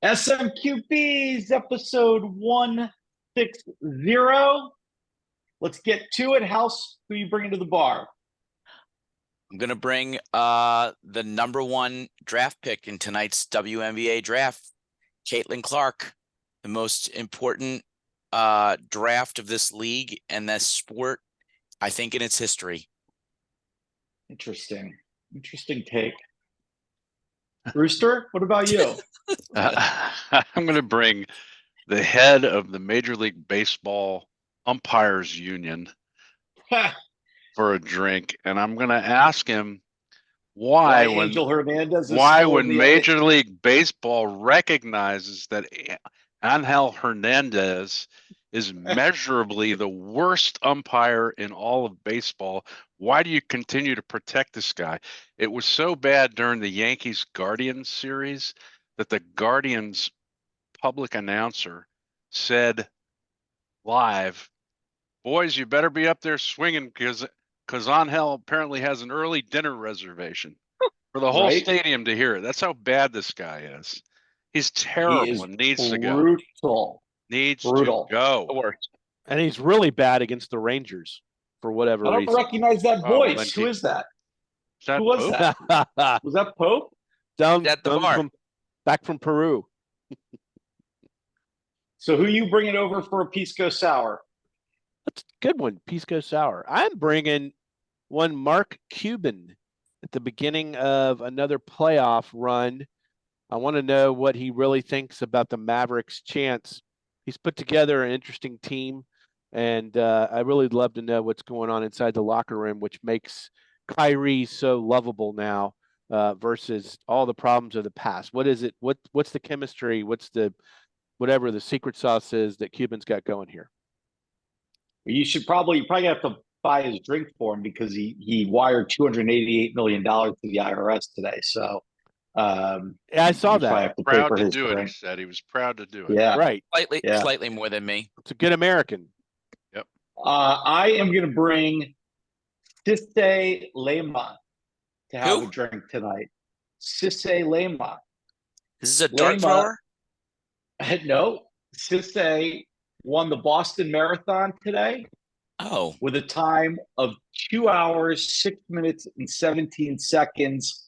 SMQB's episode 160. Let's get to it. House, who you bringing to the bar? I'm going to bring the number one draft pick in tonight's WNBA draft, Caitlin Clark, the most important draft of this league and this sport, I think, in its history. Interesting take. Rooster, what about you? I'm going to bring the head of the Major League Baseball Umpires Union for a drink, and I'm going to ask him why Angel Hernandez when Major League Baseball recognizes that Angel Hernandez is measurably the worst umpire in all of baseball, why do you continue to protect this guy? It was so bad during the Yankees Guardians series that the Guardians public announcer said live, "Boys, you better be up there swinging because Angel apparently has an early dinner reservation," for the whole stadium to hear it. That's how bad this guy is. He's terrible and needs to go. Needs to go. And he's really bad against the Rangers for whatever reason. I don't recognize that voice. Who is that? Who was that? Was that Pope? Back from Peru. So who you bringing over for a Pisco Sour? That's a good one, Pisco Sour. I'm bringing one Mark Cuban at the beginning of another playoff run. I want to know what he really thinks about the Mavericks' chance. He's put together an interesting team, and I really love to know what's going on inside the locker room, which makes Kyrie so lovable now versus all the problems of the past. What is it? What's the chemistry? What's the whatever the secret sauce is that Cuban's got going here? You probably have to buy his drink for him because he wired $288 million to the IRS today. So yeah, I saw that. Proud to do it. He said he was proud to do it. Yeah, right. Slightly more than me. It's a good American. Yep. I am going to bring Cisse Lema to have a drink tonight. Cisse Lema. This is a dart thrower? No. Cisse won the Boston Marathon today. Oh. With a time of 2 hours, 6 minutes, and 17 seconds.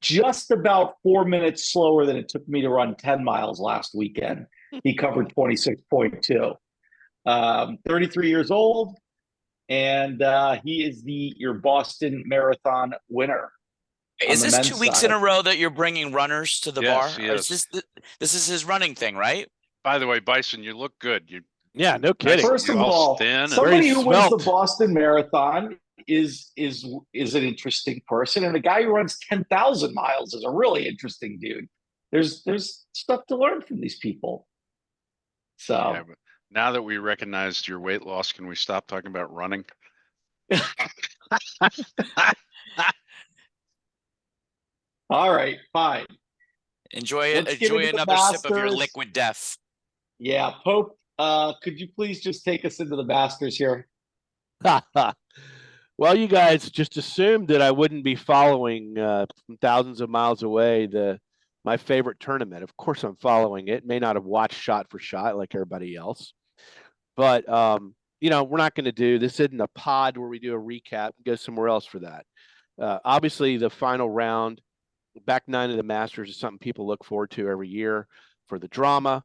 Just about 4 minutes slower than it took me to run 10 miles last weekend. He covered 26.2. 33 years old, and he is your Boston Marathon winner. Is this 2 weeks in a row that you're bringing runners to the bar? Yes. This is his running thing, right? By the way, Bison, you look good. Yeah, no kidding. First of all, somebody who wins the Boston Marathon is an interesting person, and a guy who runs 10,000 miles is a really interesting dude. There's stuff to learn from these people. So yeah, but now that we recognized your weight loss, can we stop talking about running? All right, fine. Enjoy another sip of your liquid death. Yeah, Pope. Could you please just take us into the Masters here? Well, you guys just assumed that I wouldn't be following from thousands of miles away my favorite tournament. Of course, I'm following it. May not have watched shot for shot like everybody else, but we're not going to do this. Isn't a pod where we do a recap. Go somewhere else for that. Obviously, the final round, back nine of the Masters, is something people look forward to every year for the drama.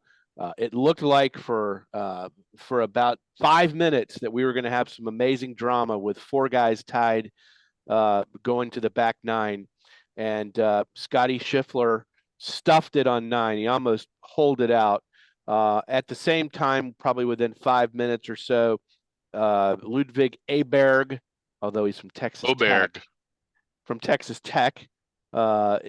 It looked like for about 5 minutes that we were going to have some amazing drama with four guys tied going to the back nine, and Scottie Scheffler stuffed it on 9. He almost holed it out. At the same time, probably within 5 minutes or so, Ludwig Aberg, although he's from Texas Tech, put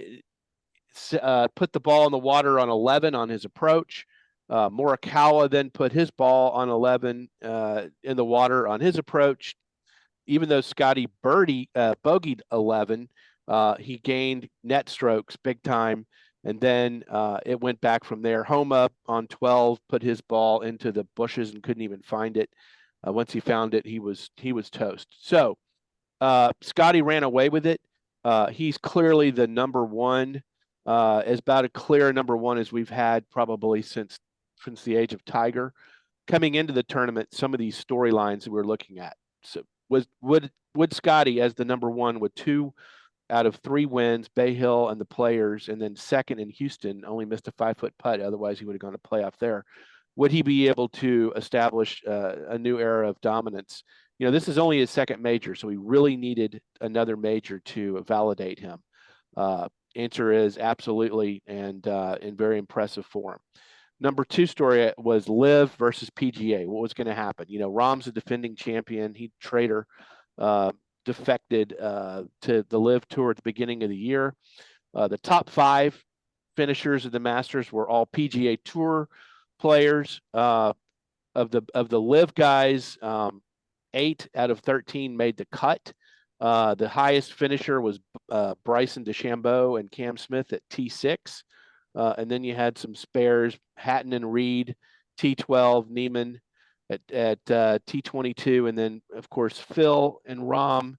the ball in the water on 11 on his approach. Morikawa then put his ball on 11 in the water on his approach. Even though Scottie bogeyed 11, he gained net strokes big time, and then it went back from there. Homa on 12 put his ball into the bushes and couldn't even find it. Once he found it, he was toast. So Scottie ran away with it. He's clearly the number one as about a clear number one as we've had probably since the age of Tiger. Coming into the tournament, some of these storylines that we're looking at. So would Scottie as the number one with 2 out of 3 wins, Bay Hill and the Players, and then second in Houston, only missed a 5-foot putt. Otherwise, he would have gone to playoff there. Would he be able to establish a new era of dominance? You know, this is only his second major, so he really needed another major to validate him. Answer is absolutely, and in very impressive form. Number 2 story was Liv versus PGA. What was going to happen? You know, Rahm's a defending champion. He traitor defected to the Liv Tour at the beginning of the year. The top 5 finishers of the Masters were all PGA Tour players. Of the Liv guys, 8 out of 13 made the cut. The highest finisher was Bryson DeChambeau and Cam Smith at T6. And then you had some spares, Hatton and Reed, T12, Neiman at T22. And then, of course, Phil and Rahm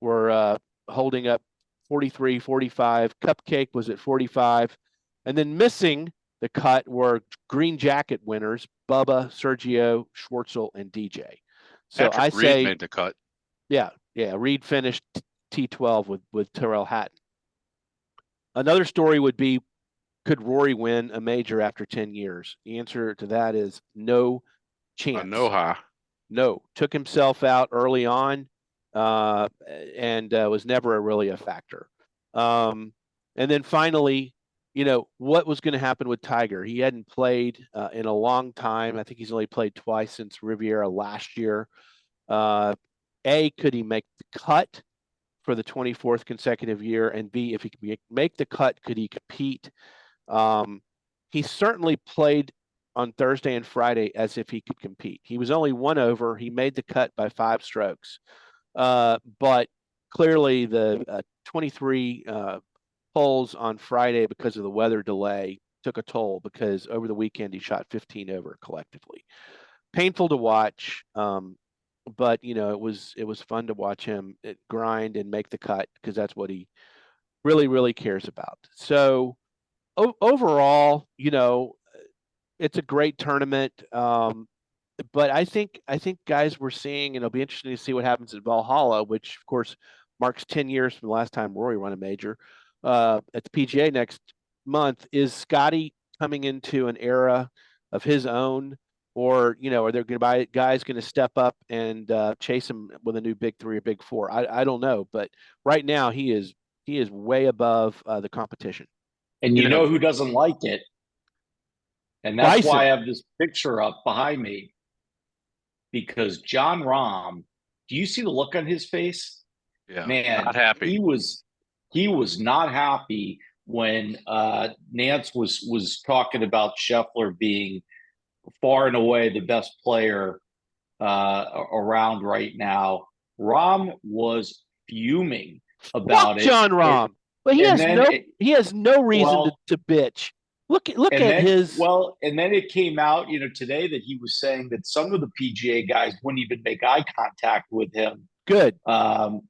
were holding up 43, 45. Cupcake was at 45. And then missing the cut were green jacket winners, Bubba, Sergio, Schwartzel, and DJ. So Patrick Reed made the cut. Yeah. Reed finished T12 with Tyrrell Hatton. Another story would be, could Rory win a major after 10 years? The answer to that is no chance. No. Took himself out early on and was never really a factor. And then finally, you know, what was going to happen with Tiger? He hadn't played in a long time. I think he's only played twice since Riviera last year. A, could he make the cut for the 24th consecutive year? And B, if he could make the cut, could he compete? He certainly played on Thursday and Friday as if he could compete. He was only 1 over. He made the cut by 5 strokes. But clearly the 23 holes on Friday because of the weather delay took a toll, because over the weekend he shot 15 over collectively. Painful to watch. But you know, it was fun to watch him grind and make the cut, because that's what he really, really cares about. So overall, you know, it's a great tournament. But I think guys, we're seeing, and it'll be interesting to see what happens at Valhalla, which of course marks 10 years from the last time Rory won a major at the PGA next month. Is Scottie coming into an era of his own? Or, you know, are there going to be guys going to step up and chase him with a new big 3 or big 4? I don't know, but right now he is way above the competition. And you know who doesn't like it? And that's Bryson. why I have this picture up behind me. Because Jon Rahm, do you see the look on his face? Yeah, man, not happy. He was not happy when Nance was talking about Scheffler being far and away the best player around right now. Rahm was fuming about it. Jon Rahm. But he has no reason to bitch. Look at his. Well, and then it came out, you know, today that he was saying that some of the PGA guys wouldn't even make eye contact with him. Good.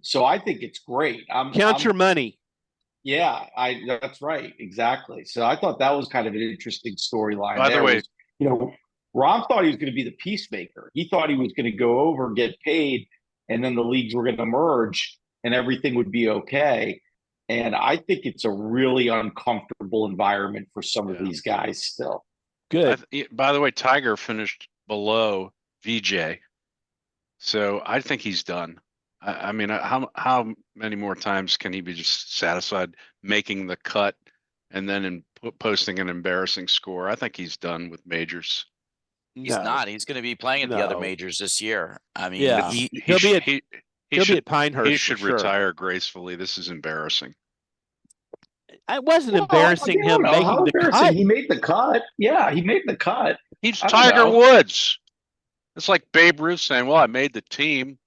So I think it's great. Count your money. Yeah, that's right. Exactly. So I thought that was kind of an interesting storyline. By the way, you know, Rahm thought he was going to be the peacemaker. He thought he was going to go over, get paid, and then the leagues were going to merge and everything would be okay. And I think it's a really uncomfortable environment for some of these guys still. Good. By the way, Tiger finished below VJ. So I think he's done. I mean, how many more times can he be just satisfied making the cut and then posting an embarrassing score? I think he's done with majors. He's not. He's going to be playing at the other majors this year. I mean, yeah, he'll be at Pinehurst. He should retire gracefully. This is embarrassing. It wasn't embarrassing him making the cut. He made the cut. Yeah, he made the cut. He's Tiger Woods. It's like Babe Ruth saying, well, I made the team,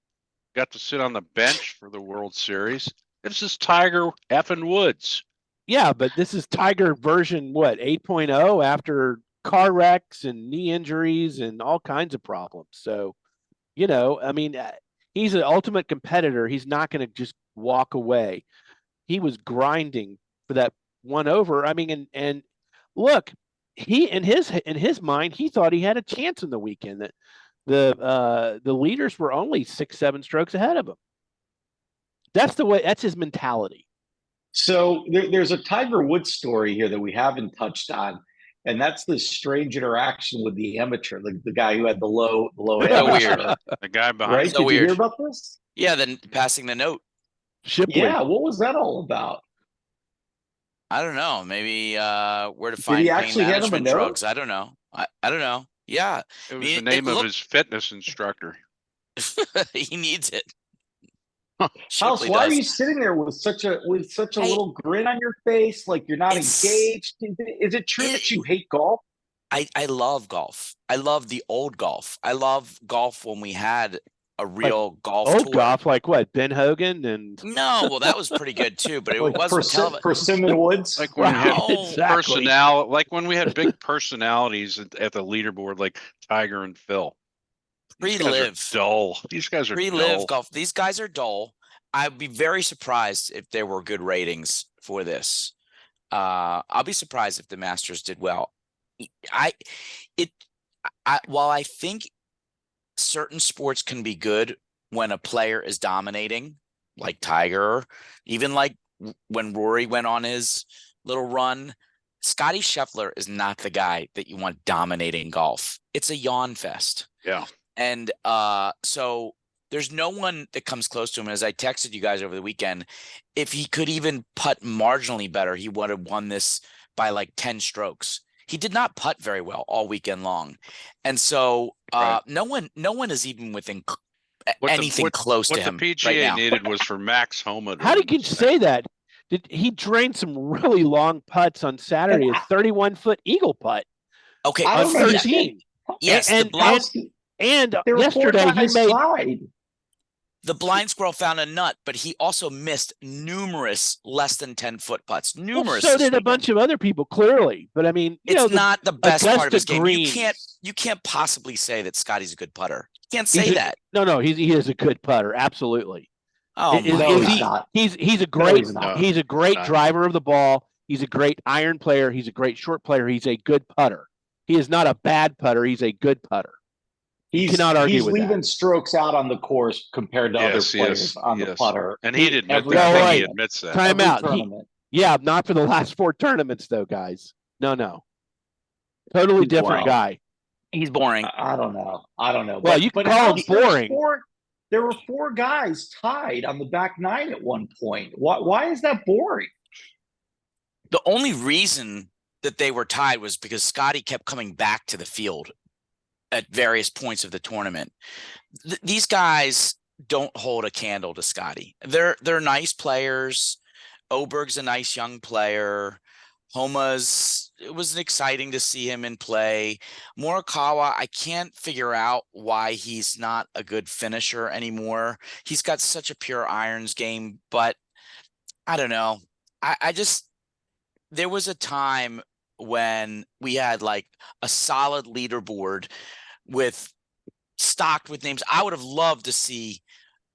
got to sit on the bench for the World Series. This is Tiger effing Woods. Yeah, but this is Tiger version, 8.0 after car wrecks and knee injuries and all kinds of problems. So, you know, I mean, he's an ultimate competitor. He's not going to just walk away. He was grinding for that one over. I mean, and look, he in his mind, he thought he had a chance in the weekend. That the leaders were only 6-7 strokes ahead of him. That's the way. That's his mentality. So there's a Tiger Woods story here that we haven't touched on, and that's this strange interaction with the amateur, the guy who had the low So amateur. weird. The guy behind. Right? So Did you weird. hear about this? Yeah, then passing the note. Shipley. Yeah. What was that all about? I don't know. Maybe where to Did find he pain actually hand him a management note? drugs. I don't know. I don't know. Yeah, It was the name of looked- his fitness instructor. he needs it. House, Shipley why are does. you sitting there with such a Hey, little grin on your face, like you're not It's- engaged? Is it true that you hate golf? I love golf. I love the old golf. I love golf when we had a real golf Old tour. golf, like what? Ben Hogan and No, well, that was pretty good too, but it Like wasn't televised. Persimmon Woods? Like when we had exactly. like when we had big personalities at the leaderboard, like Tiger and Phil. These guys are Pre-live. dull. These guys are Pre-live dull. golf. These guys are dull. I'd be very surprised if there were good ratings for this. I'll be surprised if the Masters did well. While I think certain sports can be good when a player is dominating, like Tiger, even like when Rory went on his little run, Scottie Scheffler is not the guy that you want dominating golf. It's a yawn fest. Yeah. And so there's no one that comes close to him. As I texted you guys over the weekend, if he could even putt marginally better, he would have won this by like 10 strokes. He did not putt very well all weekend long. And so Right. no one is even within What anything close to What him the right PGA now. needed was for Max Homa. to How win did you this say thing. that? Did he drained some really long putts on Saturday? A 31-foot eagle putt Okay, I on don't yes, understand. 13. yes, and- the blind, And There were four yesterday he guys made tied. the blind squirrel found a nut, but he also missed numerous less than 10-foot putts. well, Numerous. so this did a weekend. bunch of other people, clearly. But I mean, you It's know, not the best part of Augusta his game. Greens. You can't possibly say that Scotty's a good putter. You can't He's say a- that. No, he is a good putter, absolutely. Oh Is my No, God. he's not. He's a great he's not. he's a great Not. driver of the ball. He's a great iron player. He's a great short player. He's a good putter. He is not a bad putter. He's a good putter. You cannot argue He's with that. leaving strokes out on the course compared to other Yes, players on the yes. putter. And he'd admit Every that. I think he tournament. admits that. Time Every out. tournament. Yeah, not for the last 4 tournaments though, guys. No. Totally different Wow. guy. He's boring. I don't know. Well, you can call him House, there was boring. there were 4 guys tied on the back 9 at one point. Why is that boring? The only reason that they were tied was because Scotty kept coming back to the field at various points of the tournament. These guys don't hold a candle to Scotty. They're nice players. Oberg's a nice young player. It was exciting to see him in play. Morikawa, I can't figure out why he's not a good finisher anymore. He's got such a pure irons game, but I don't know. There was a time when we had like a solid leaderboard stocked with names. I would have loved to see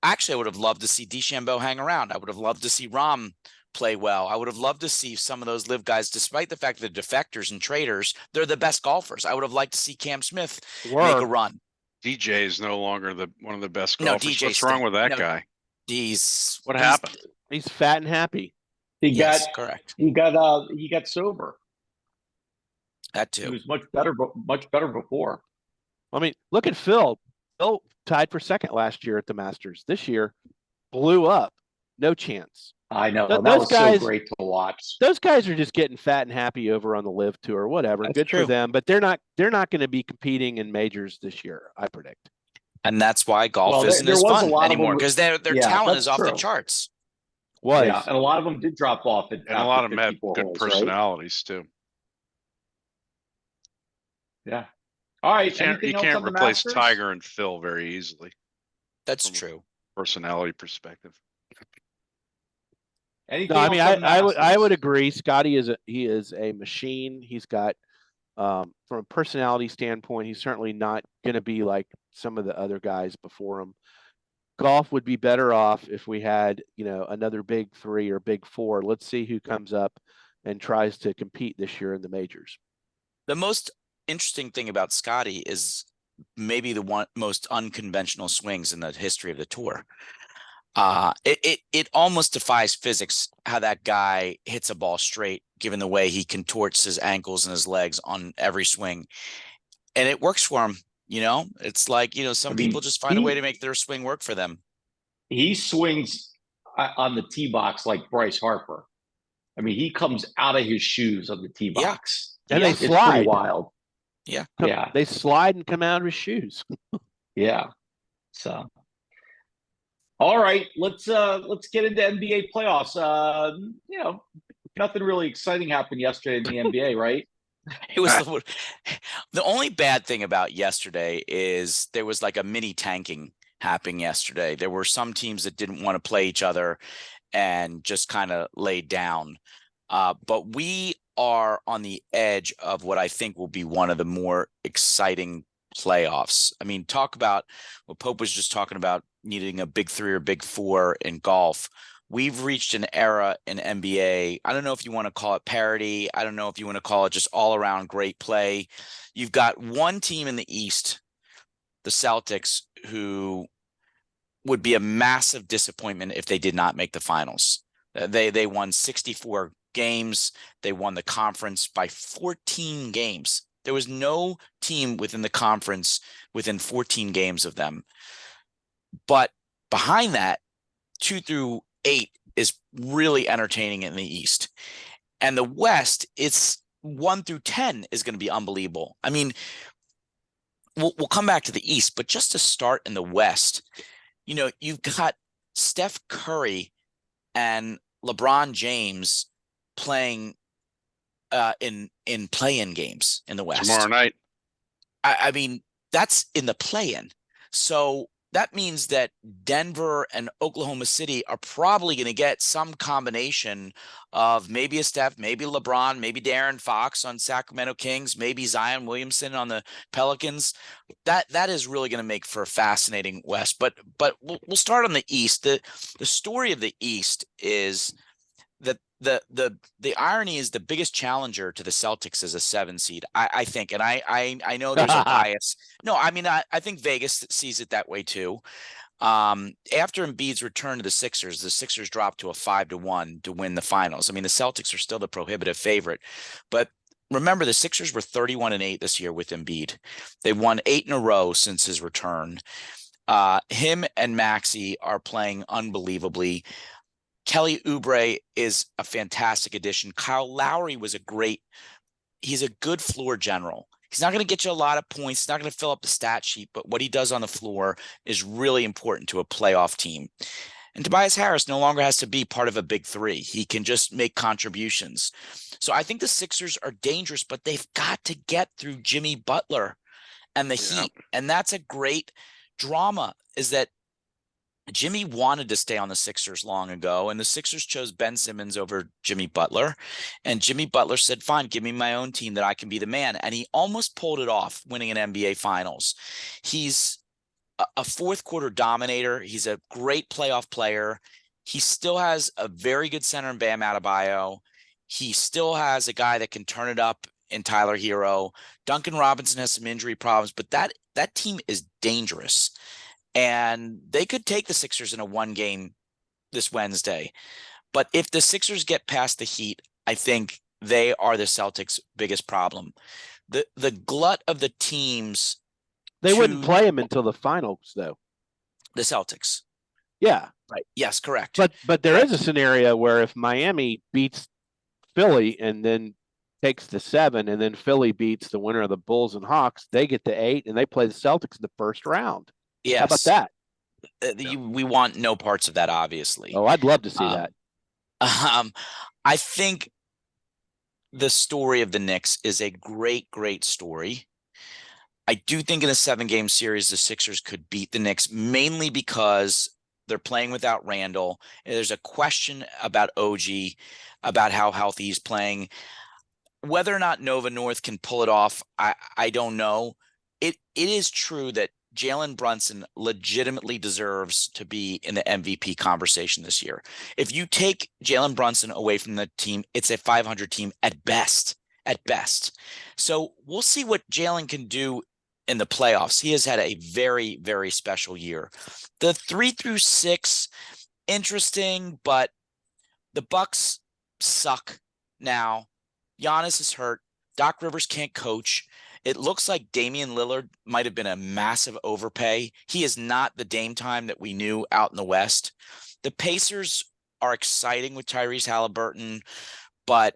DeChambeau hang around. I would have loved to see Rahm play well. I would have loved to see some of those live guys, despite the fact that defectors and traders, they're the best golfers. I would have liked to see Cam Smith make a run. DJ is no longer one of the best No, golfers. DJ What's wrong with that no. guy? What He's happened? He's fat and happy. Yes, correct. He got sober. That He too. was much better before. I mean, look at Phil. Phil tied for second last year at the Masters. This year, blew up. No chance. I know. Th- that those was guys- so great to watch. Those guys are just getting fat and happy over on the Live Tour, whatever. That's Good true. for them, but they're not going to be competing in majors this year, I predict. And that's why golf Well, isn't there as was a fun lot of anymore, them- because their Yeah, talent that's is off the true. charts. Was. Yeah, and a lot of them did drop off. And a lot of them had good personalities too. Yeah. All right. You anything else can't on the replace Masters? Tiger and Phil very easily, That's From- true. personality perspective. Anything No, I else mean, on the I would Masters? agree. Scotty is a machine. He's got from a personality standpoint, he's certainly not going to be like some of the other guys before him. Golf would be better off if we had, another big 3 or big 4. Let's see who comes up and tries to compete this year in the majors. The most interesting thing about Scottie is maybe the most unconventional swings in the history of the tour. It almost defies physics how that guy hits a ball straight, given the way he contorts his ankles and his legs on every swing. And it works for him. It's like, some people just find a way to make their swing work for them. He swings on the tee box like Bryce Harper. I mean, he comes out of his shoes on the tee box. And they It's slide. pretty wild. Yeah. Yeah. They slide and come out of his shoes. Yeah. So, all right, let's get into NBA playoffs. Nothing really exciting happened yesterday in the NBA, right? It was the only bad thing about yesterday is there was like a mini tanking happening yesterday. There were some teams that didn't want to play each other and just kind of laid down. But we are on the edge of what I think will be one of the more exciting playoffs. I mean, talk about what Pope was just talking about, needing a big three or big four in golf. We've reached an era in NBA. I don't know if you want to call it parity. I don't know if you want to call it just all around great play. You've got one team in the East, the Celtics, who would be a massive disappointment if they did not make the finals. They won 64 games. They won the conference by 14 games. There was no team within the conference within 14 games of them. But behind that, 2 through 8 is really entertaining in the East. And the West, it's 1 through 10 is going to be unbelievable. I mean, we'll come back to the East, but just to start in the West, you've got Steph Curry and LeBron James playing in play-in games in the West tomorrow night. I mean, that's in the play-in. So that means that Denver and Oklahoma City are probably going to get some combination of maybe a Steph, maybe LeBron, maybe De'Aaron Fox on Sacramento Kings, maybe Zion Williamson on the Pelicans. That is really going to make for a fascinating West. But we'll start on the East. The story of the East is that the irony is the biggest challenger to the Celtics is a 7 seed, I think. And I know there's a bias. No, I mean, I think Vegas sees it that way too. After Embiid's return to the Sixers dropped to a 5-1 to win the finals. I mean, the Celtics are still the prohibitive favorite, but remember the Sixers were 31-8 this year with Embiid. They won 8 in a row since his return. Him and Maxey are playing unbelievably. Kelly Oubre is a fantastic addition. Kyle Lowry was he's a good floor general. He's not going to get you a lot of points. He's not going to fill up the stat sheet, but what he does on the floor is really important to a playoff team. And Tobias Harris no longer has to be part of a big three. He can just make contributions. So I think the Sixers are dangerous, but they've got to get through Jimmy Butler and the Heat. And that's a great drama, is that Jimmy wanted to stay on the Sixers long ago, and the Sixers chose Ben Simmons over Jimmy Butler. And Jimmy Butler said, fine, give me my own team that I can be the man. And he almost pulled it off, winning an NBA Finals. He's a fourth quarter dominator. He's a great playoff player. He still has a very good center in Bam Adebayo. He still has a guy that can turn it up in Tyler Hero. Duncan Robinson has some injury problems, but that team is dangerous. And they could take the Sixers in a 1-game this Wednesday. But if the Sixers get past the Heat, I think they are the Celtics' biggest problem. The glut of the teams. They wouldn't play him until the finals, though. The Celtics. Yeah. Right. Yes, correct. But there is a scenario where if Miami beats Philly and then takes the 7, and then Philly beats the winner of the Bulls and Hawks, they get the 8, and they play the Celtics in the first round. Yes. How about that? We want no parts of that, obviously. Oh, I'd love to see that. I think the story of the Knicks is a great, great story. I do think in a 7-game series, the Sixers could beat the Knicks, mainly because they're playing without Randall. There's a question about OG, about how healthy he's playing. Whether or not Nova North can pull it off, I don't know. It is true that Jalen Brunson legitimately deserves to be in the MVP conversation this year. If you take Jalen Brunson away from the team, it's a 500 team at best. At best. So we'll see what Jalen can do in the playoffs. He has had a very, very special year. The 3 through 6, interesting, but the Bucks suck now. Giannis is hurt. Doc Rivers can't coach. It looks like Damian Lillard might have been a massive overpay. He is not the Dame time that we knew out in the West. The Pacers are exciting with Tyrese Halliburton, but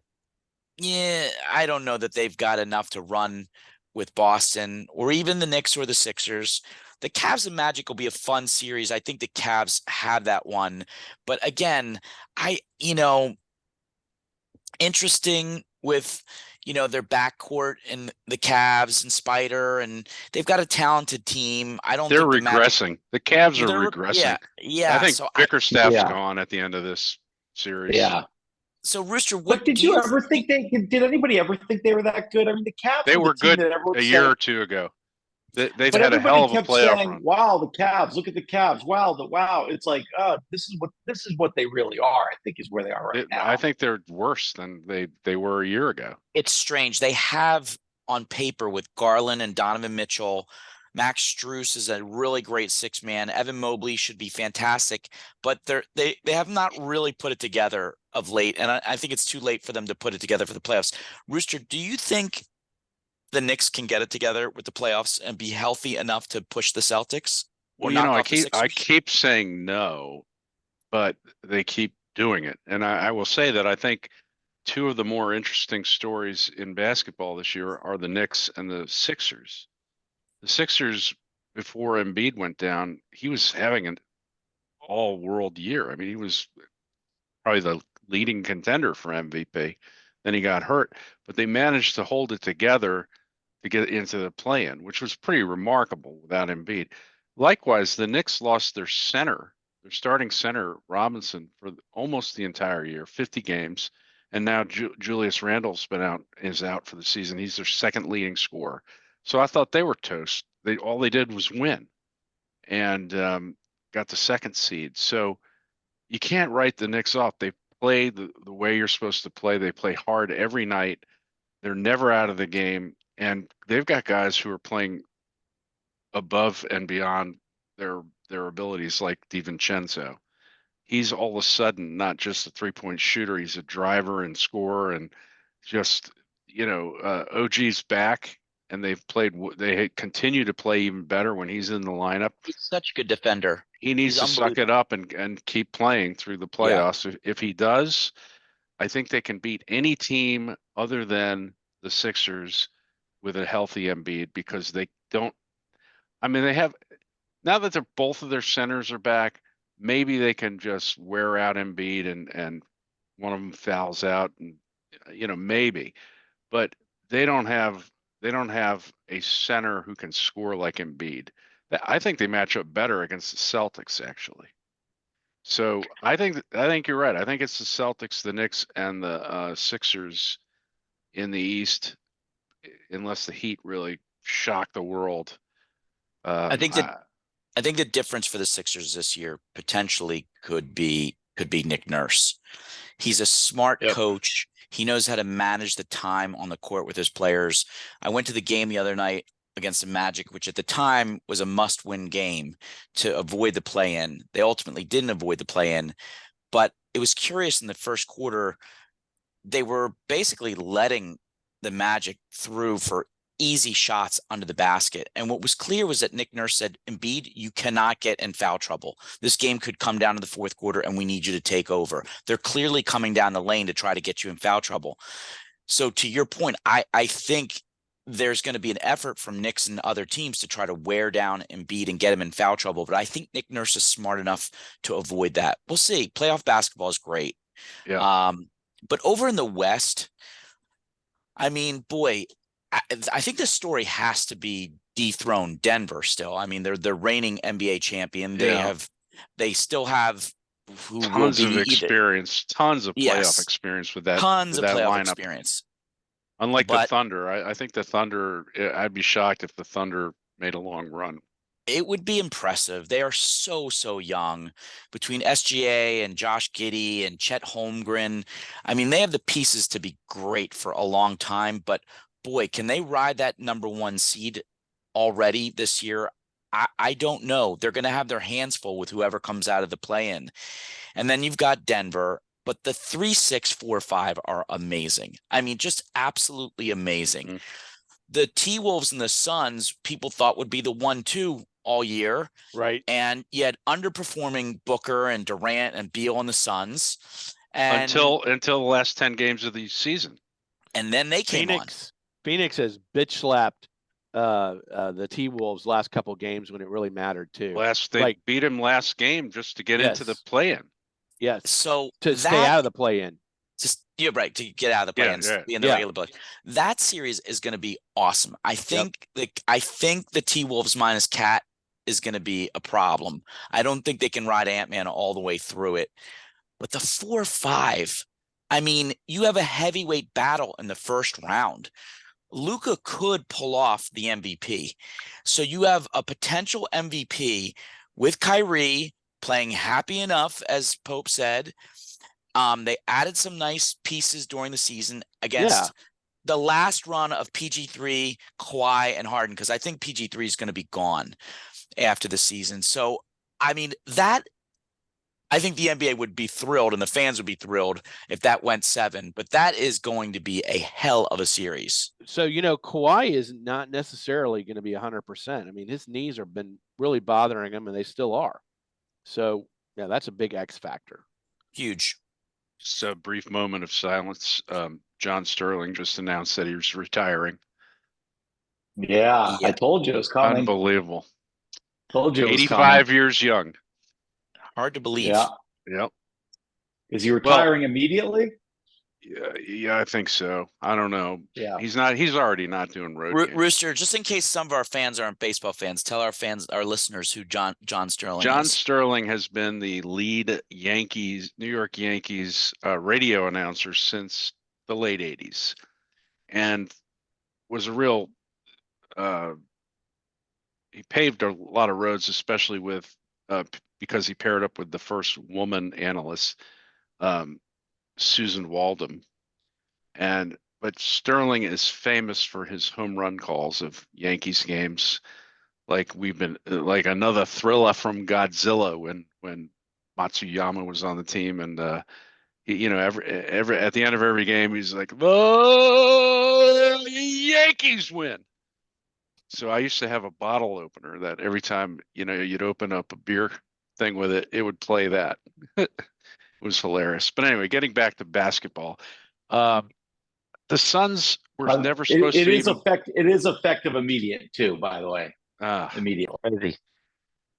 yeah, I don't know that they've got enough to run with Boston or even the Knicks or the Sixers. The Cavs and Magic will be a fun series. I think the Cavs have that one. But again, interesting with, their backcourt and the Cavs and Spider, and they've got a talented team. I don't They're think regressing. The Cavs are They're- regressing. Yeah. I think So Bickerstaff's Yeah. gone at the end of this series. Yeah. So Rooster, But what did do you ever think did anybody ever think they were that good? I mean, the Cavs They were were the team good that everyone a said, year or two ago. They've but had a everybody hell of a kept playoff saying, run. "Wow, the Cavs! Look at the Cavs! Wow, It's like, this is what they really are. I think is where they are right now. I think they're worse than they were a year ago. It's strange. They have on paper with Garland and Donovan Mitchell. Max Strus is a really great 6-man. Evan Mobley should be fantastic, but they have not really put it together of late, and I think it's too late for them to put it together for the playoffs. Rooster, do you think the Knicks can get it together with the playoffs and be healthy enough to push the Celtics or Well, knock I off the Sixers? keep saying no, but they keep doing it. And I will say that I think two of the more interesting stories in basketball this year are the Knicks and the Sixers. The Sixers, before Embiid went down, he was having an all-world year. I mean, he was probably the leading contender for MVP. Then he got hurt, but they managed to hold it together to get into the play-in, which was pretty remarkable without Embiid. Likewise, the Knicks lost their starting center, Robinson, for almost the entire year, 50 games. And now Julius Randle's is out for the season. He's their second leading scorer. So I thought they were toast. All they did was win and got the second seed. So you can't write the Knicks off. They play the way you're supposed to play. They play hard every night. They're never out of the game. And they've got guys who are playing above and beyond their abilities, like DiVincenzo. He's all of a sudden not just a 3-point shooter; he's a driver and scorer, and just OG's back, and they continue to play even better when he's in the lineup. He's such a good defender. He needs to suck it up and keep playing through the playoffs. Yeah. If he does, I think they can beat any team other than the Sixers with a healthy Embiid, because they don't. I mean, they have, now that both of their centers are back, maybe they can just wear out Embiid and one of them fouls out, and maybe, but they don't have a center who can score like Embiid. I think they match up better against the Celtics, actually. So I think you're right. I think it's the Celtics, the Knicks, and the Sixers in the East, unless the Heat really shock the world. I think the difference for the Sixers this year potentially could be Nick Nurse. He's a smart coach. He knows how to manage the time on the court with his players. I went to the game the other night against the Magic, which at the time was a must-win game to avoid the play-in. They ultimately didn't avoid the play-in, but it was curious in the first quarter. They were basically letting the Magic through for easy shots under the basket. And what was clear was that Nick Nurse said, Embiid, you cannot get in foul trouble. This game could come down to the fourth quarter and we need you to take over. They're clearly coming down the lane to try to get you in foul trouble. So to your point, I think there's going to be an effort from Knicks and other teams to try to wear down Embiid and get him in foul trouble. But I think Nick Nurse is smart enough to avoid that. We'll see. Playoff basketball is great. Yeah. But over in the West, I mean, boy, I think the story has to be dethrone Denver still. I mean, they're the reigning NBA champion. They still have tons of experience, tons of playoff experience with that. Tons of playoff lineup. Experience. Unlike the Thunder, I think the Thunder. I'd be shocked if the Thunder made a long run. It would be impressive. They are so young between SGA and Josh Giddey and Chet Holmgren. I mean, they have the pieces to be great for a long time, but boy, can they ride that #1 seed already this year? I don't know. They're going to have their hands full with whoever comes out of the play-in. And then you've got Denver, but the 3, 6, 4, 5 are amazing. I mean, just absolutely amazing. Mm-hmm. The T-Wolves and the Suns, people thought would be the 1-2 all year. Right. And yet underperforming Booker and Durant and Beal on the Suns. And until the last 10 games of the season. And then they came on. Phoenix has bitch slapped the T-Wolves last couple games when it really mattered too. They beat him last game just to get into the play-in. Yes. So to stay out of the play-in. You're right, to get out of the play-ins, be in the regular play. That series is going to be awesome. I think the T-Wolves minus Cat is going to be a problem. I don't think they can ride Ant-Man all the way through it. But the 4-5, I mean, you have a heavyweight battle in the first round. Luka could pull off the MVP. So you have a potential MVP with Kyrie playing happy enough, as Pope said. They added some nice pieces during the season against the last run of PG3, Kawhi, and Harden, because I think PG3 is going to be gone after the season. So, I mean, I think the NBA would be thrilled and the fans would be thrilled if that went 7, but that is going to be a hell of a series. So, Kawhi is not necessarily going to be 100%. I mean, his knees have been really bothering him and they still are. So, yeah, that's a big X factor. Huge. Just a brief moment of silence. John Sterling just announced that he was retiring. Yeah, I told you it was coming. Unbelievable. Told you it was 85 coming. years young. Hard to believe. Yeah. Yep. Is he retiring immediately? Yeah, I think so. I don't know. Yeah. He's already not doing road games. Rooster, just in case some of our fans aren't baseball fans, tell our listeners who John Sterling John is. Sterling has been the lead New York Yankees radio announcer since the late 80s and was a real he paved a lot of roads, especially with because he paired up with the first woman analyst, Susan Waldom. But Sterling is famous for his home run calls of Yankees games. Like we've been like another thriller from Godzilla when Matsuyama was on the team, and every at the end of every game he's like, "Oh, Yankees win." So I used to have a bottle opener that every time you'd open up a beer thing with it, it would play that. It was hilarious. But anyway, getting back to basketball, the Suns were never supposed to. It is effective immediate too, by the way. Immediate.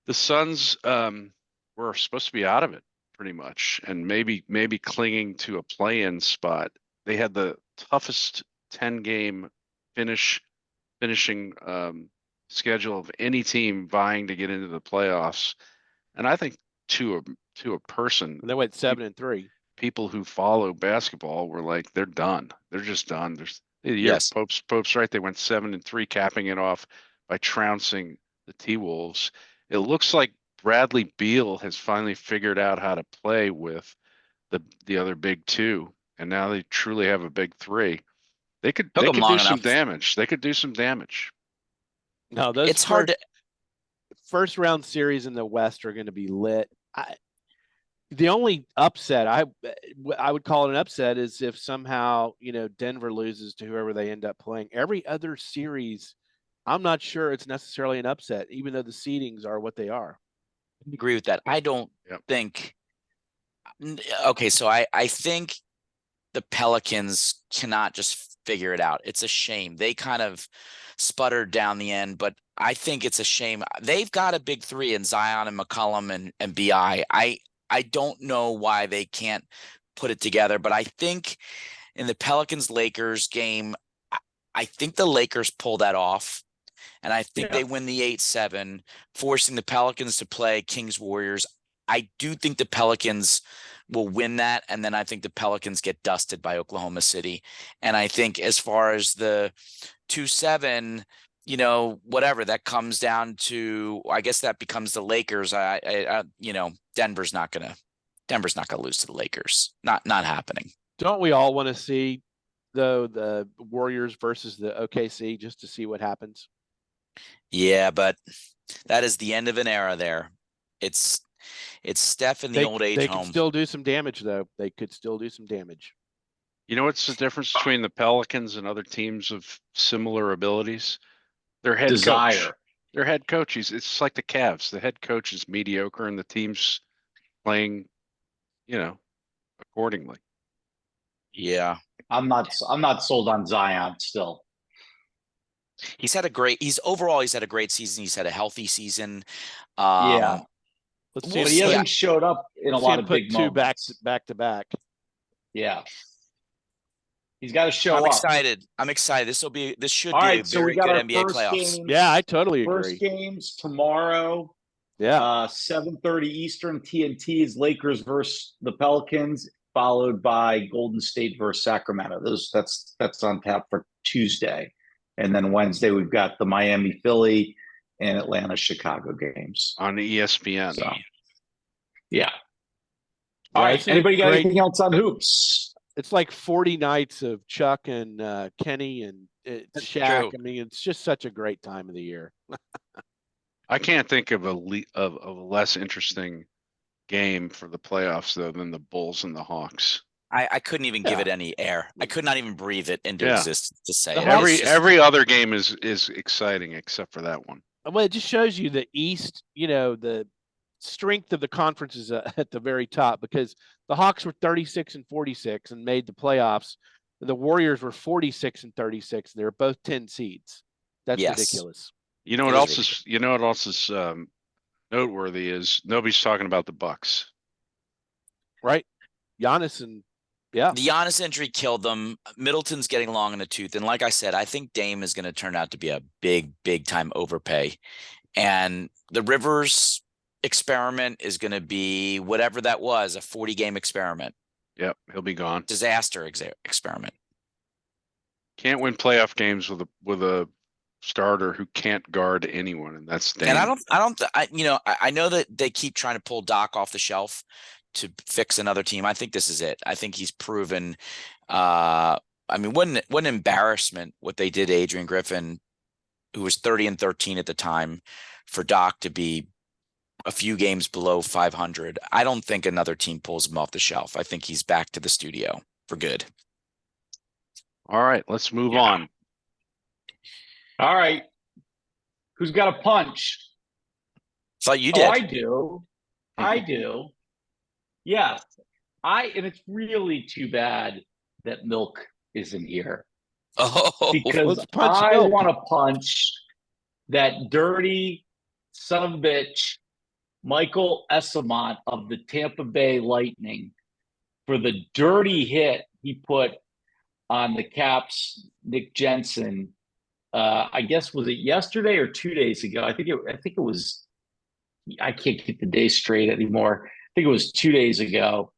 The Suns were supposed to be out of it pretty much, and maybe clinging to a play-in spot. They had the toughest 10-game finishing schedule of any team vying to get into the playoffs, and I think to a person, they went 7-3. People who follow basketball were like, they're done. They're just done. Yes. Pope's right. They went 7-3, capping it off by trouncing the T-Wolves. It looks like Bradley Beal has finally figured out how to play with the other big two, and now they truly have a big three. They could do some damage. They could do some damage. No, those hard to. First round series in the West are going to be lit. The only upset I would call it an upset is if somehow Denver loses to whoever they end up playing. Every other series, I'm not sure it's necessarily an upset, even though the seedings are what they are. I agree with that. I don't think. Okay, so I think the Pelicans cannot just figure it out. It's a shame. They kind of sputtered down the end, but I think it's a shame. They've got a big three in Zion and McCollum and BI. I don't know why they can't put it together, but I think in the Pelicans-Lakers game, I think the Lakers pull that off, and I think they win the 8-7, forcing the Pelicans to play Kings-Warriors. I do think the Pelicans will win that, and then I think the Pelicans get dusted by Oklahoma City. And I think as far as the 2-7, whatever that comes down to, I guess that becomes the Lakers. Denver's not gonna lose to the Lakers. Not happening. Don't we all want to see the Warriors versus the OKC just to see what happens? Yeah, but that is the end of an era there. It's Steph in the old age They home. could still do some damage, though. They could still do some damage. You know what's the difference between the Pelicans and other teams of similar abilities? Their head Desire. coach. Their head coach. It's like the Cavs. The head coach is mediocre, and the team's playing, accordingly. Yeah, I'm not sold on Zion still. he's had a great season. He's had a healthy season. Yeah. Let's Well, see. But he hasn't showed up in a lot of big two moments. back to back. Yeah. He's got to show I'm up. excited. This should All be right, a so we very got good our NBA first playoffs. game. Yeah, I totally agree. First games tomorrow. Yeah. 7:30 Eastern TNT is Lakers versus the Pelicans, followed by Golden State versus Sacramento. That's on tap for Tuesday. And then Wednesday we've got the Miami Philly and Atlanta Chicago games On the ESPN. So yeah. All right. Anybody got anything else on hoops? It's like 40 nights of Chuck and Kenny and Shaq. True. I mean, it's just such a great time of the year. I can't think of a less interesting game for the playoffs though than the Bulls and the Hawks. I couldn't even give it any air. I could not even breathe it into existence to say it. Every other game is exciting except for that one. Well, it just shows you the East, the strength of the conferences at the very top, because the Hawks were 36-46 and made the playoffs. The Warriors were 46-36. They were both 10 seeds. That's ridiculous. You know what else is noteworthy is nobody's talking about the Bucks. Right? Giannis and the Giannis injury killed them. Middleton's getting long in the tooth. And like I said, I think Dame is going to turn out to be a big, big time overpay. And the Rivers experiment is going to be whatever that was, a 40-game experiment. Yep, he'll be gone. Disaster experiment. Can't win playoff games with a starter who can't guard anyone, and that's Dame. And I know that they keep trying to pull Doc off the shelf to fix another team. I think this is it. I think he's proven. What an embarrassment what they did to Adrian Griffin, who was 30-13 at the time, for Doc to be a few games below 500. I don't think another team pulls him off the shelf. I think he's back to the studio for good. All right, let's move on. All right. Who's got a punch? Thought you did. Oh, I do. I do. Yes. And it's really too bad that Milk isn't here. Oh, because I want to punch that dirty son of a bitch, Michael Eyssimont of the Tampa Bay Lightning, for the dirty hit he put on the Caps' Nick Jensen. I guess, was it yesterday or 2 days ago? I think it was. I can't keep the day straight anymore. I think it was 2 days ago.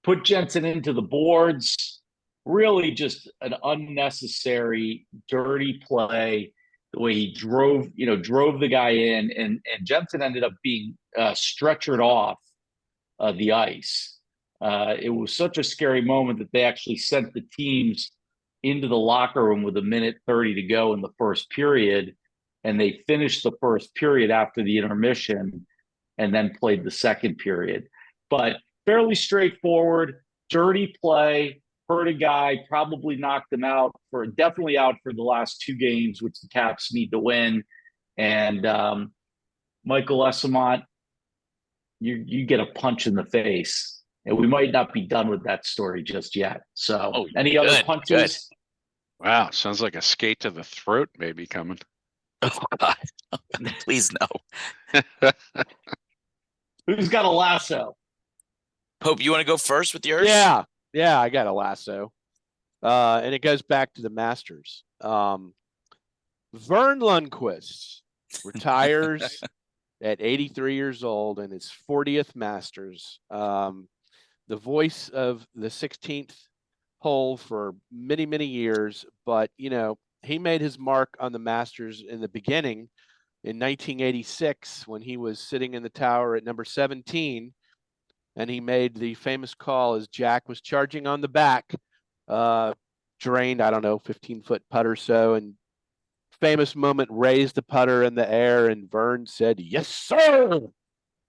Put Jensen into the boards. Really, just an unnecessary, dirty play. The way he drove the guy in, and Jensen ended up being stretchered off the ice. It was such a scary moment that they actually sent the teams into the locker room with 1:30 to go in the first period, and they finished the first period after the intermission and then played the second period. But fairly straightforward, dirty play, hurt a guy, probably knocked him out definitely out for the last two games, which the Caps need to win. And Michael Eyssimont, you get a punch in the face. And we might not be done with that story just yet. So any other punches? Good. Wow, sounds like a skate to the throat may be coming. Oh, God. Please no. Who's got a lasso? Pope, you want to go first with yours? Yeah, I got a lasso. And it goes back to the Masters. Vern Lundquist retires at 83 years old in his 40th Masters. The voice of the 16th hole for many, many years, but he made his mark on the Masters in the beginning in 1986 when he was sitting in the tower at number 17, and he made the famous call as Jack was charging on the back, drained, I don't know, 15-foot putt or so, and famous moment, raised the putter in the air, and Vern said, "Yes, sir,"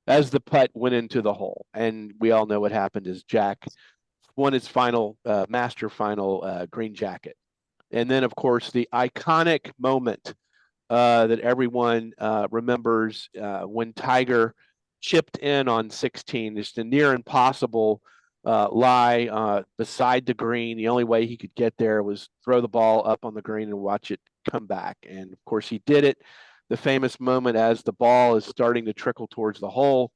as the putt went into the hole. And we all know what happened is Jack won his final master final green jacket. And then, of course, the iconic moment that everyone remembers when Tiger chipped in on 16. Just a near impossible lie beside the green. The only way he could get there was throw the ball up on the green and watch it come back. And of course, he did it. The famous moment as the ball is starting to trickle towards the hole,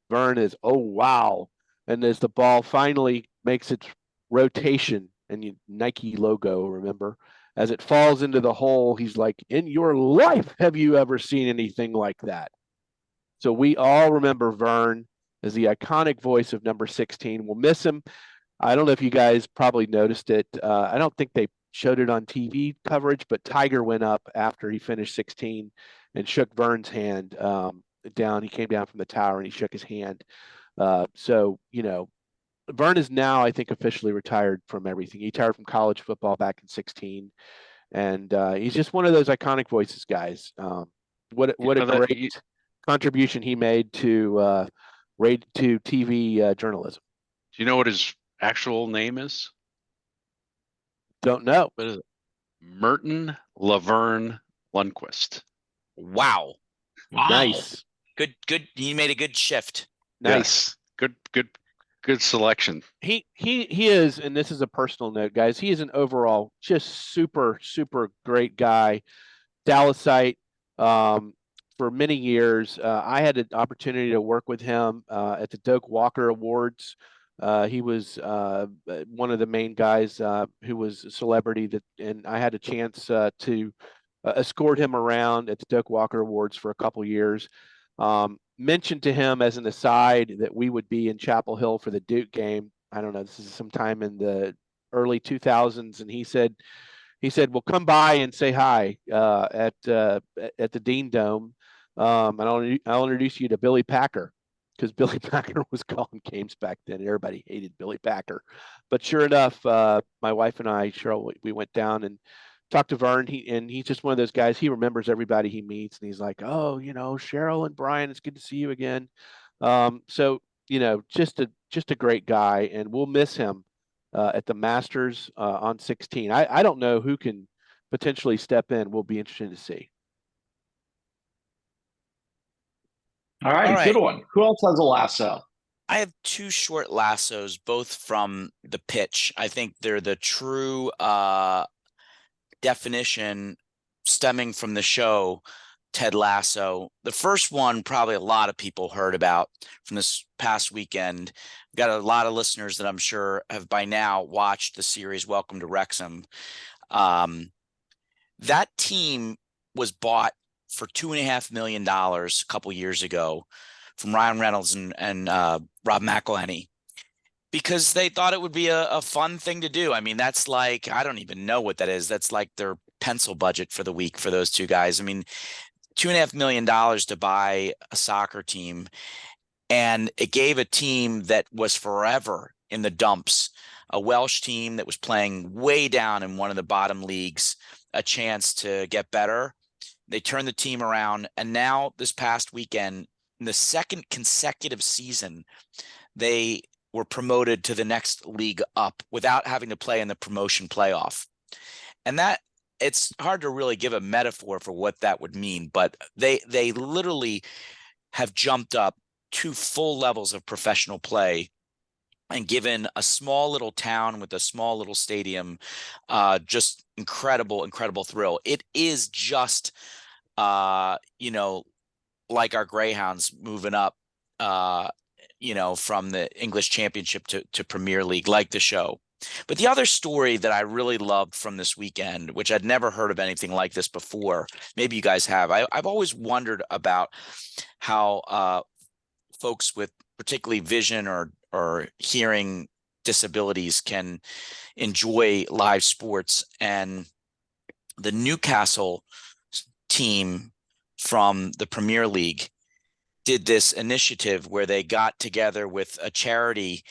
Vern is, "Oh, wow." And as the ball finally makes its rotation, and Nike logo, remember, as it falls into the hole, he's like, "In your life, have you ever seen anything like that?" So we all remember Vern as the iconic voice of number 16. We'll miss him. I don't know if you guys probably noticed it. I don't think they showed it on TV coverage, but Tiger went up after he finished 16 and shook Vern's hand down. He came down from the tower and he shook his hand. So, Vern is now, I think, officially retired from everything. He retired from college football back in 16. And he's just one of those iconic voices, guys. What a great contribution he made to TV journalism. Do you know what his actual name is? Don't know. What is it? Merton Laverne Lundquist. Wow. Nice. Good. He made a good shift. Nice. Yes. Good selection. He is, and this is a personal note, guys. He is an overall just super great guy. Dallasite for many years. I had an opportunity to work with him at the Doak Walker Awards. He was one of the main guys who was a celebrity and I had a chance to escort him around at the Doak Walker Awards for a couple years. Mentioned to him as an aside that we would be in Chapel Hill for the Duke game. I don't know, this is sometime in the early 2000s, and he said, "Well, come by and say hi at the Dean Dome, and I'll introduce you to Billy Packer," because Billy Packer was calling games back then. Everybody hated Billy Packer, but sure enough, my wife and I, Cheryl, we went down and talked to Vern. He's just one of those guys. He remembers everybody he meets, and he's like, "Oh, Cheryl and Brian, it's good to see you again." So just a great guy, and we'll miss him at the Masters on 16. I don't know who can potentially step in. We'll be interested to see. All right, good one. Who else has a lasso? I have two short lassos, both from the pitch. I think they're the true definition stemming from the show Ted Lasso. The first one, probably a lot of people heard about from this past weekend. We've got a lot of listeners that I'm sure have by now watched the series Welcome to Wrexham. That team was bought for $2.5 million a couple years ago from Ryan Reynolds and Rob McElhenney, because they thought it would be a fun thing to do. I mean, that's like, I don't even know what that is. That's like their pencil budget for the week for those two guys. I mean, $2.5 million to buy a soccer team. And it gave a team that was forever in the dumps, a Welsh team that was playing way down in one of the bottom leagues, a chance to get better. They turned the team around. And now this past weekend, in the second consecutive season, they were promoted to the next league up without having to play in the promotion playoff. And that, it's hard to really give a metaphor for what that would mean, but they literally have jumped up 2 full levels of professional play and given a small little town with a small little stadium just incredible thrill. It is just like our Greyhounds moving up from the English Championship to Premier League, like the show. But the other story that I really loved from this weekend, which I'd never heard of anything like this before, maybe you guys have. I've always wondered about how folks with particularly vision or hearing disabilities can enjoy live sports. And the Newcastle team from the Premier League did this initiative where they got together with a charity,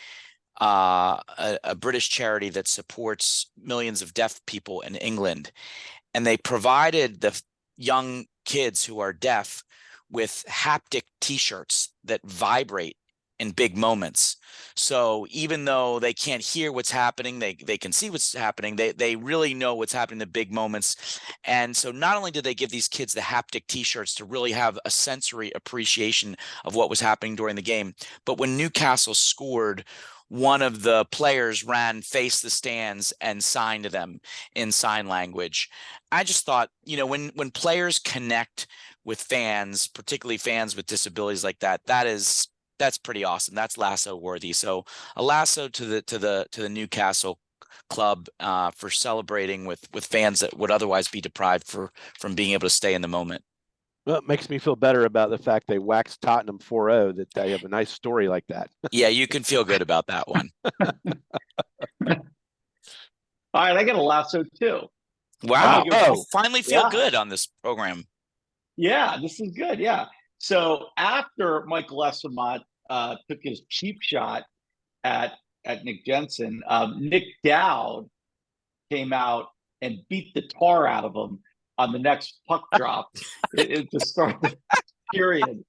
a British charity that supports millions of deaf people in England. And they provided the young kids who are deaf with haptic t-shirts that vibrate in big moments. So even though they can't hear what's happening, they can see what's happening. They really know what's happening in the big moments. And so not only did they give these kids the haptic t-shirts to really have a sensory appreciation of what was happening during the game, but when Newcastle scored, one of the players ran, faced the stands, and signed to them in sign language. I just thought, when players connect with fans, particularly fans with disabilities like that, that's pretty awesome. That's Lasso worthy. So a Lasso to the Newcastle club for celebrating with fans that would otherwise be deprived from being able to stay in the moment. Well, it makes me feel better about the fact they waxed Tottenham 4-0, that they have a nice story like that. Yeah, you can feel good about that one. All right, I got a Lasso too. Wow. Oh, finally feel yeah. good on this program. Yeah, this is good. Yeah. So after Michael Eyssimont took his cheap shot at Nick Jensen, Nick Dowd came out and beat the tar out of him on the next puck drop to start the period.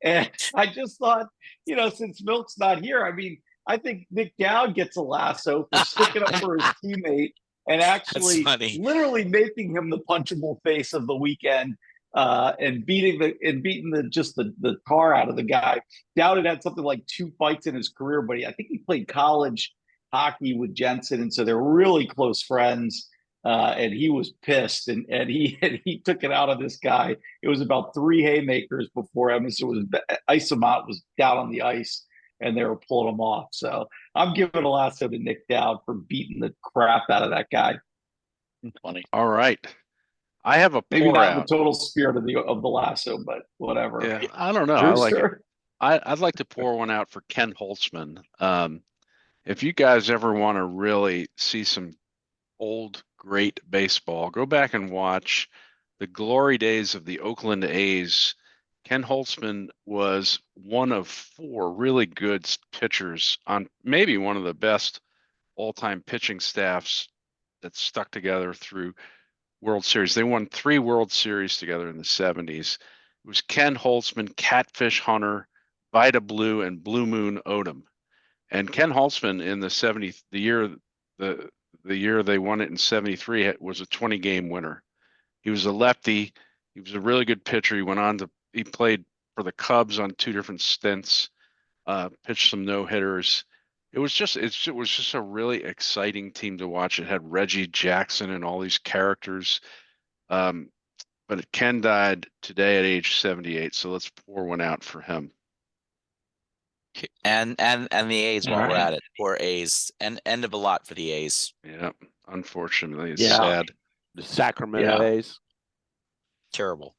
And I just thought, since Milk's not here, I mean, I think Nick Dowd gets a Lasso for sticking up for his teammate and actually literally making him the punchable face of the weekend. And beating the tar out of the guy. Dowd had something like 2 fights in his career, but I think he played college hockey with Jensen, and so they're really close friends. And he was pissed, and he took it out of this guy. It was about 3 haymakers before Eyssimont was down on the ice, and they were pulling him off. So I'm giving a Lasso to Nick Dowd for beating the crap out of that guy. Funny. All right. I have a Maybe pour not out. the total spirit of the Lasso, but whatever. Yeah, I don't know. I like it. I'd like to pour one out for Ken Holtzman. If you guys ever want to really see some old great baseball, go back and watch the glory days of the Oakland A's. Ken Holtzman was one of 4 really good pitchers on maybe one of the best all-time pitching staffs that stuck together through World Series. They won 3 World Series together in the 70s. It was Ken Holtzman, Catfish Hunter, Vita Blue, and Blue Moon Odom. And Ken Holtzman in the year they won it in 73 was a 20-game winner. He was a lefty. He was a really good pitcher. He played for the Cubs on 2 different stints, pitched some no-hitters. It was just a really exciting team to watch. It had Reggie Jackson and all these characters. But Ken died today at age 78, so let's pour one out for him. And the A's while we're at it. Poor A's. And end of a lot for the A's. Yeah, unfortunately, it's sad. The Sacramento A's. Terrible.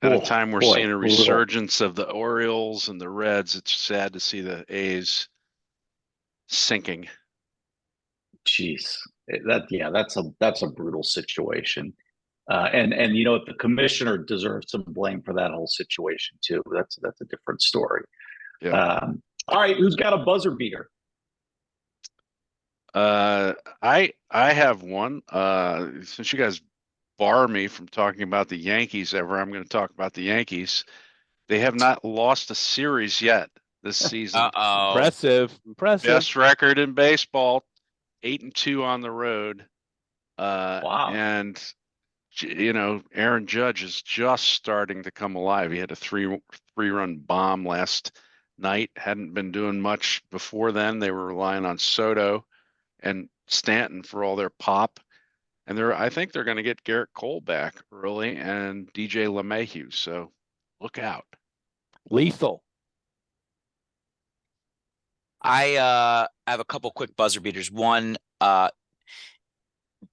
At a time we're seeing a resurgence of the Orioles and the Reds, it's sad to see the A's sinking. Jeez, that's a brutal situation. And the commissioner deserves some blame for that whole situation too. That's a different story. Yeah. All right, who's got a buzzer beater? I have one. Since you guys bar me from talking about the Yankees ever, I'm going to talk about the Yankees. They have not lost a series yet this season. Impressive. Best record in baseball, 8-2 on the road. Wow. And Aaron Judge is just starting to come alive. He had a three-run bomb last night. Hadn't been doing much before then. They were relying on Soto and Stanton for all their pop. And I think they're going to get Garrett Cole back early and DJ LeMahieu. So look out. Lethal. I have a couple quick buzzer beaters. One,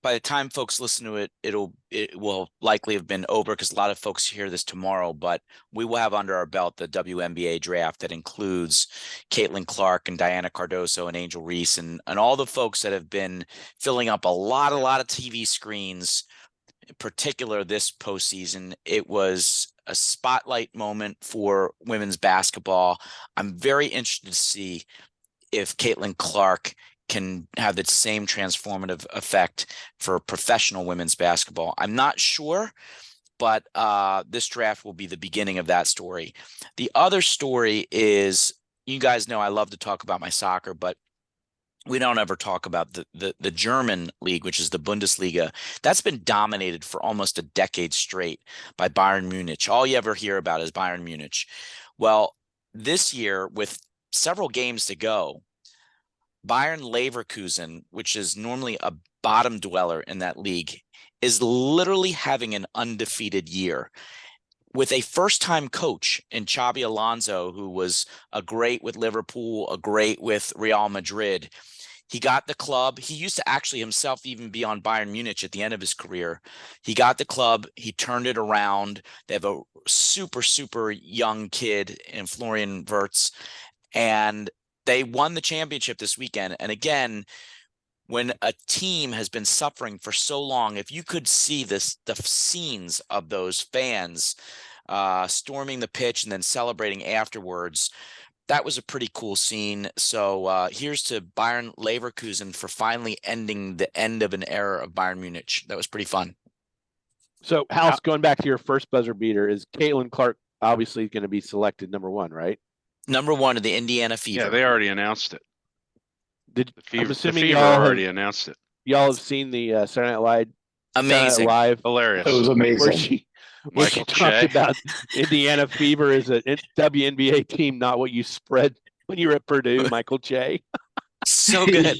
by the time folks listen to it, it will likely have been over because a lot of folks hear this tomorrow, but we will have under our belt the WNBA draft that includes Caitlin Clark and Diana Cardoso and Angel Reese and all the folks that have been filling up a lot of TV screens particular this postseason. It was a spotlight moment for women's basketball. I'm very interested to see if Caitlin Clark can have the same transformative effect for professional women's basketball. I'm not sure, but this draft will be the beginning of that story. The other story is, you guys know I love to talk about my soccer, but we don't ever talk about the German league, which is the Bundesliga. That's been dominated for almost a decade straight by Bayern Munich. All you ever hear about is Bayern Munich. Well, this year, with several games to go, Bayern Leverkusen, which is normally a bottom dweller in that league, is literally having an undefeated year with a first-time coach in Xabi Alonso, who was a great with Liverpool, a great with Real Madrid. He got the club. He used to actually himself even be on Bayern Munich at the end of his career. He got the club. He turned it around. They have a super, super young kid in Florian Wirtz, and they won the championship this weekend. And again, when a team has been suffering for so long, if you could see the scenes of those fans storming the pitch and then celebrating afterwards, that was a pretty cool scene. So here's to Bayern Leverkusen for finally ending the end of an era of Bayern Munich. That was pretty fun. So, House, going back to your first buzzer beater, is Caitlin Clark obviously going to be selected number one, right? Number one of the Indiana Fever. Yeah, they already announced it. I'm assuming the Fever y'all already announced it. Y'all have seen the Saturday Night Live. Amazing. Live. Hilarious. It was amazing. Where she talked about Indiana Fever as a WNBA team, not what you spread when you were at Purdue, Michael J. So good.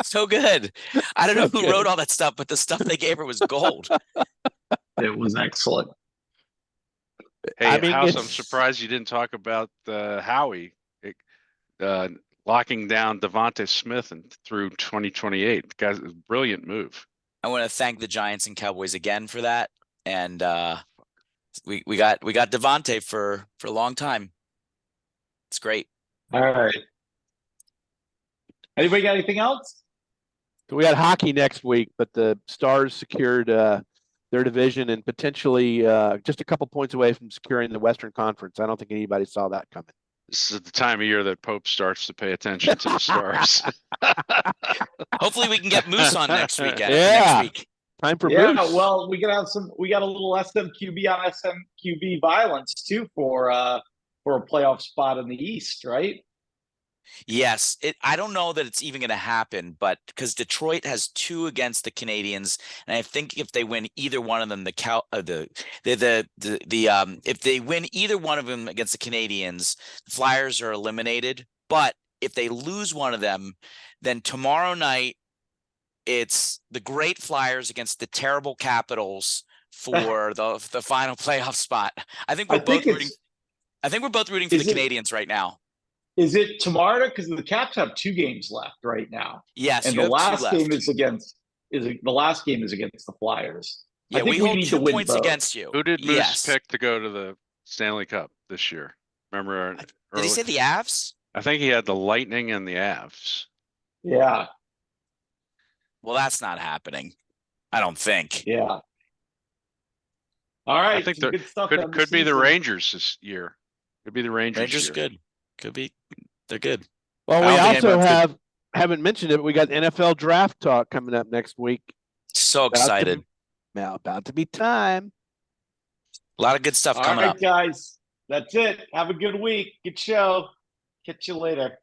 So good. I don't know So who good. wrote all that stuff, but the stuff they gave her was gold. It was excellent. Hey, I mean, House, I'm it's- surprised you didn't talk about Howie locking down Devontae Smith and through 2028. The guy's a brilliant move. I want to thank the Giants and Cowboys again for that. And we got Devontae for a long time. It's great. All right. Anybody got anything else? So we had hockey next week, but the Stars secured their division and potentially just a couple points away from securing the Western Conference. I don't think anybody saw that coming. This is the time of year that Pope starts to pay attention to the Stars. Hopefully we can get Moose on next weekend. Yeah. Next week. Time for Yeah, Moose. well, we got a little SMQB on SMQB violence too for a playoff spot in the East, right? Yes, I don't know that it's even going to happen, but because Detroit has 2 against the Canadians, and I think if they win either one of them, if they win either one of them against the Canadians, the Flyers are eliminated. But if they lose one of them, then tomorrow night it's the great Flyers against the terrible Capitals for the final playoff spot. I think we're both rooting for the Canadians right now. Is it tomorrow? Because the Caps have 2 games left right now. Yes, and you the have last 2 left. game is against the Flyers. Yeah, I think we hold need 2 to win points both. against you. Who did Moose Yes. pick to go to the Stanley Cup this year? Remember? Did he say the Avs? I think he had the Lightning and the Avs. Yeah, Well, that's not happening. I don't think. yeah. All right, I think some good stuff down could be the season. Rangers this year. Could be the Rangers. Rangers year. good. Could be. They're good. Well, I we don't think also anyone's haven't mentioned it, but we got NFL draft talk coming up next week. So excited. About to be time. A lot of good stuff All coming right, up. guys. That's it. Have a good week. Good show. Catch you later.